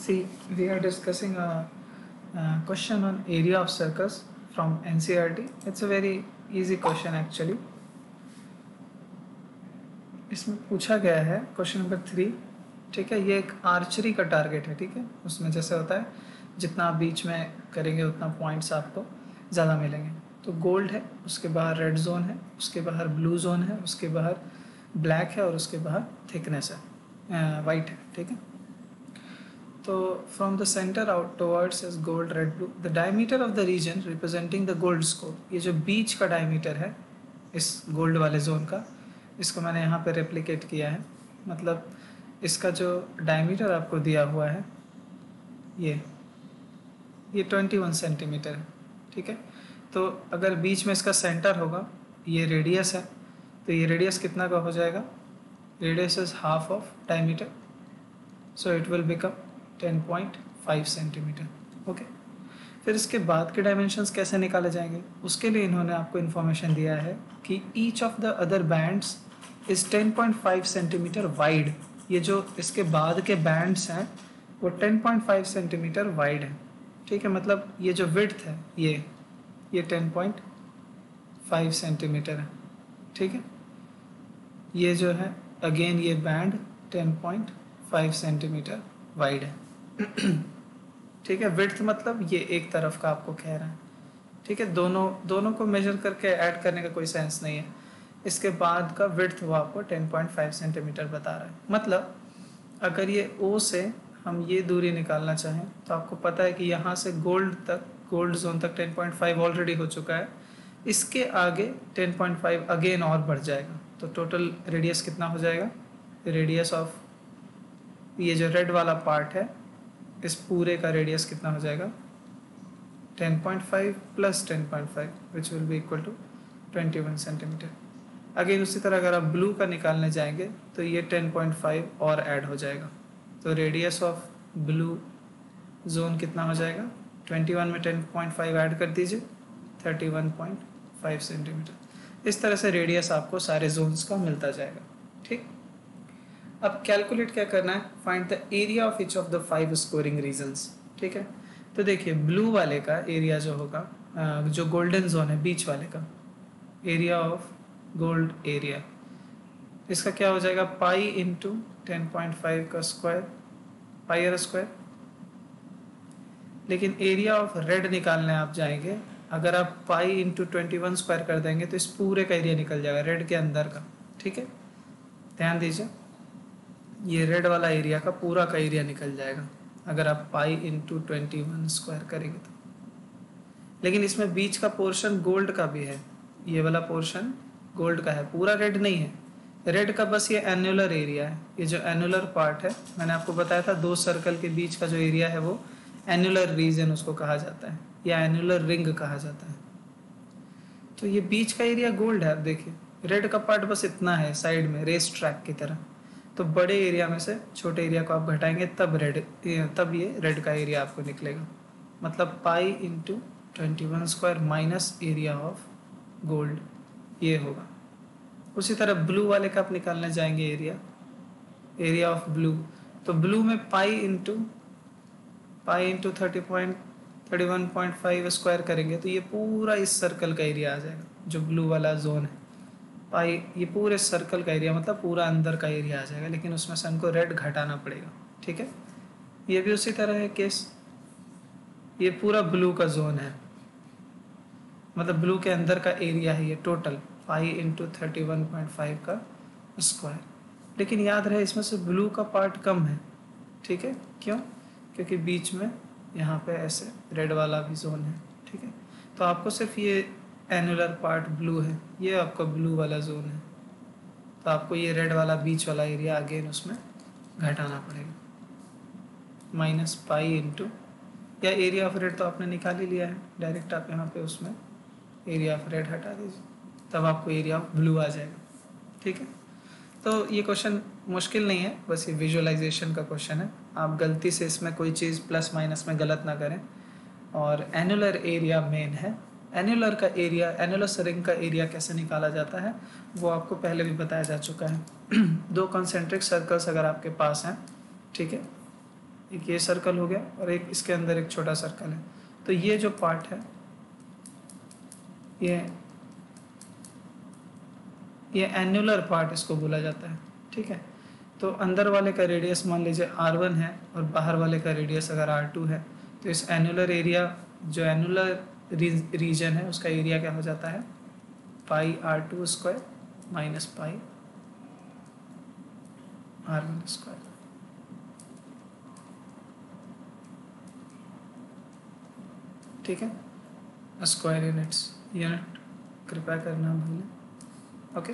See, we are discussing a question on area of circus from NCERT. It's a very easy question actually. इसमें पूछा गया है question number 3, ठीक है। ये एक आर्चरी का टारगेट है, ठीक है। उसमें जैसे होता है जितना आप बीच में करेंगे उतना पॉइंट्स आपको ज़्यादा मिलेंगे। तो गोल्ड है, उसके बाहर रेड जोन है, उसके बाहर ब्लू जोन है, उसके बाहर ब्लैक है और उसके बाहर थिकनेस है, वाइट है, ठीक है। तो from the center out towards is gold red blue the diameter of the region representing the gold score. ये जो बीच का डायमीटर है इस गोल्ड वाले जोन का, इसको मैंने यहाँ पे रेप्लिकेट किया है। मतलब इसका जो डायमीटर आपको दिया हुआ है ये 21 सेंटीमीटर है, ठीक है। तो अगर बीच में इसका सेंटर होगा, ये रेडियस है, तो ये रेडियस कितना का हो जाएगा? Radius is half of diameter, so it will become 10.5 centimetre, okay. फिर इसके बाद के डायमेंशंस कैसे निकाले जाएंगे, उसके लिए इन्होंने आपको इन्फॉर्मेशन दिया है कि each of the other bands is 10.5 centimetre wide. ये जो इसके बाद के बैंड्स हैं वो 10.5 सेंटीमीटर वाइड है, ठीक है। मतलब ये जो विड्थ है ये 10.5 सेंटीमीटर है, ठीक है। ये जो है अगेन ये बैंड 10.5 सेंटीमीटर वाइड है, ठीक है। विड्थ मतलब ये एक तरफ का आपको कह रहा है, ठीक है। दोनों को मेजर करके ऐड करने का कोई सेंस नहीं है। इसके बाद का विड्थ वो आपको 10.5 सेंटीमीटर बता रहा है। मतलब अगर ये O से हम ये दूरी निकालना चाहें तो आपको पता है कि यहाँ से गोल्ड जोन तक 10.5 ऑलरेडी हो चुका है। इसके आगे 10.5 अगेन और बढ़ जाएगा, तो टोटल रेडियस कितना हो जाएगा? रेडियस ऑफ ये जो रेड वाला पार्ट है इस पूरे का रेडियस कितना हो जाएगा? 10.5 plus 10.5 which will be equal to 21 centimetre. Again उसी तरह अगर आप ब्लू का निकालने जाएंगे तो ये 10.5 और ऐड हो जाएगा, तो रेडियस ऑफ ब्लू जोन कितना हो जाएगा? 21 में 10.5 ऐड कर दीजिए, 31.5 सेंटीमीटर। इस तरह से रेडियस आपको सारे जोन्स का मिलता जाएगा, ठीक। अब कैलकुलेट क्या करना है? Find the area of each of the 5 scoring regions, ठीक है। तो देखिए ब्लू वाले का एरिया जो होगा, जो गोल्डन जोन है बीच वाले का, एरिया ऑफ गोल्ड एरिया, इसका क्या हो जाएगा? पाई इंटू 10.5 का स्क्वायर, पाई आर स्क्वायर। लेकिन एरिया ऑफ रेड निकालने आप जाएंगे, अगर आप पाई इंटू 21 स्क्वायर कर देंगे तो इस पूरे का एरिया निकल जाएगा रेड के अंदर का, ठीक है। ध्यान दीजिए, ये रेड वाला एरिया का पूरा का एरिया निकल जाएगा अगर आप पाई इंटू 21 स्क्वायर करेंगे तो। लेकिन इसमें बीच का पोर्शन गोल्ड का भी है, ये वाला पोर्शन गोल्ड का है, पूरा रेड नहीं है। रेड का बस ये एनुलर एरिया है, ये जो एनुलर पार्ट है मैंने आपको बताया था, 2 सर्कल के बीच का जो एरिया है वो एनुलर रीजन उसको कहा जाता है, या एनुलर रिंग कहा जाता है। तो ये बीच का एरिया गोल्ड है। आप देखिए रेड का पार्ट बस इतना है साइड में, रेस ट्रैक की तरह। तो बड़े एरिया में से छोटे एरिया को आप घटाएंगे तब ये रेड का एरिया आपको निकलेगा। मतलब pi into 21 square minus area of gold, ये होगा। उसी तरह ब्लू वाले का आप निकालने जाएंगे एरिया ऑफ ब्लू, तो ब्लू में पाई इंटू 31.5 स्क्वायर करेंगे तो ये पूरा इस सर्कल का एरिया आ जाएगा, जो ब्लू वाला जोन है। पाई ये पूरे सर्कल का एरिया, मतलब पूरा अंदर का एरिया आ जाएगा, लेकिन उसमें से हमको रेड घटाना पड़ेगा, ठीक है। ये भी उसी तरह है केस, ये पूरा ब्लू का जोन है, मतलब ब्लू के अंदर का एरिया है ये टोटल, पाई इंटू 31.5 का स्क्वायर। लेकिन याद रहे इसमें से ब्लू का पार्ट कम है, ठीक है। क्यों? क्योंकि बीच में यहाँ पे ऐसे रेड वाला भी जोन है, ठीक है। तो आपको सिर्फ ये एनुलर पार्ट ब्लू है, ये आपका ब्लू वाला जोन है, तो आपको ये रेड वाला बीच वाला एरिया अगेन उसमें घटाना पड़ेगा, माइनस पाई इंटू, या एरिया ऑफ रेड तो आपने निकाल ही लिया है, डायरेक्ट आप यहाँ पे उसमें एरिया ऑफ रेड हटा दीजिए, तब आपको एरिया ऑफ ब्लू आ जाएगा, ठीक है। तो ये क्वेश्चन मुश्किल नहीं है, बस ये विजुअलाइजेशन का क्वेश्चन है। आप गलती से इसमें कोई चीज़ प्लस माइनस में गलत ना करें। और एनुलर एरिया मेन है, एनुलर का एरिया, एनुलस रिंग का एरिया कैसे निकाला जाता है वो आपको पहले भी बताया जा चुका है। 2 कॉन्सेंट्रिक सर्कल्स अगर आपके पास हैं, ठीक है, एक ये सर्कल हो गया और एक इसके अंदर एक छोटा सर्कल है। तो ये जो पार्ट है ये एन्युलर पार्ट इसको बोला जाता है, ठीक है। तो अंदर वाले का रेडियस मान लीजिए r1 है और बाहर वाले का रेडियस अगर r2 है, तो इस एन्युलर एरिया जो एन्युलर रीजन है उसका एरिया क्या हो जाता है, पाई r2 square minus pi r1 square. ठीक है, स्क्वायर यूनिट कृपया करना भूलें। ओके।